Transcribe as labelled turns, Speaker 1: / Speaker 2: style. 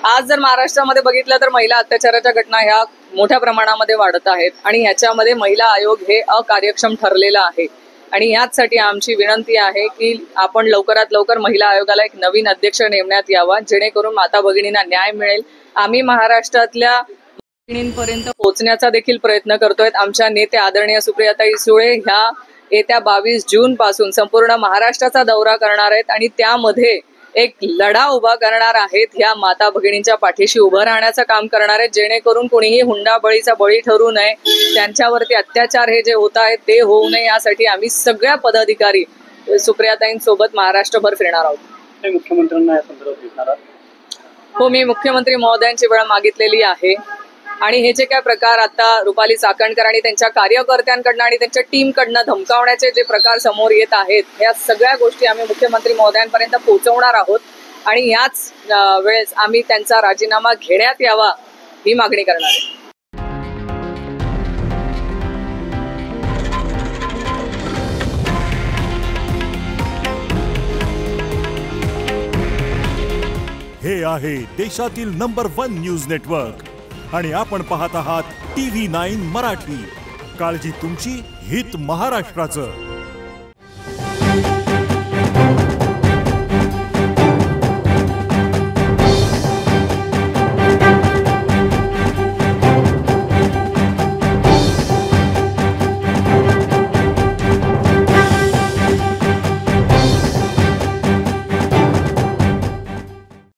Speaker 1: आज जर महाराष्ट्रामध्ये बघितलं तर महिला अत्याचाराच्या घटना ह्या मोठ्या प्रमाणामध्ये वाढत आहेत आणि ह्याच्यामध्ये महिला आयोग हे अकार्यक्षम ठरलेलं आहे आणि याचसाठी आमची विनंती आहे की आपण लवकरात लवकर महिला आयोगाला एक नवीन अध्यक्ष नेमण्यात यावा, जेणेकरून माता भगिनींना न्याय मिळेल। आम्ही महाराष्ट्रातल्या भगिनींपर्यंत पोहोचण्याचा देखील प्रयत्न करतोय। आमच्या नेत्या आदरणीय सुप्रियाताई सुळे ह्या येत्या 22 जून पासून संपूर्ण महाराष्ट्राचा दौरा करणार आहेत आणि त्यामध्ये एक लढा उभा करणार आहेत। ह्या माता भगिनींच्या पाठीशी उभं राहण्याचं काम करणार आहेत, जेणेकरून कोणीही हुंडाबळीचा बळी ठरू नये, त्यांच्यावरती अत्याचार हे जे होत आहेत ते होऊ नये, यासाठी आम्ही सगळ्या पदाधिकारी सुप्रियाताईंसोबत महाराष्ट्रभर फिरणार आहोत।
Speaker 2: मुख्यमंत्र्यांना या संदर्भात भेटणार आहात?
Speaker 1: हो, मी मुख्यमंत्री महोदयांची वेळ मागितलेली आहे आणि हे जे काय प्रकार आता रुपाली चाकणकर आणि त्यांच्या कार्यकर्त्यांकडनं आणि त्यांच्या टीमकडनं धमकावण्याचे जे प्रकार समोर येत आहेत, ह्या सगळ्या गोष्टी आम्ही मुख्यमंत्री महोदयांपर्यंत पोहोचवणार आहोत आणि याच वेळेस आम्ही त्यांचा राजीनामा घेण्यात यावा ही मागणी करणार आहे।
Speaker 3: हे आहे देशातील नंबर 1 न्यूज नेटवर्क आणि आपण पाहत आहात TV9 मराठी। काळजी तुमची, हित महाराष्ट्राचं।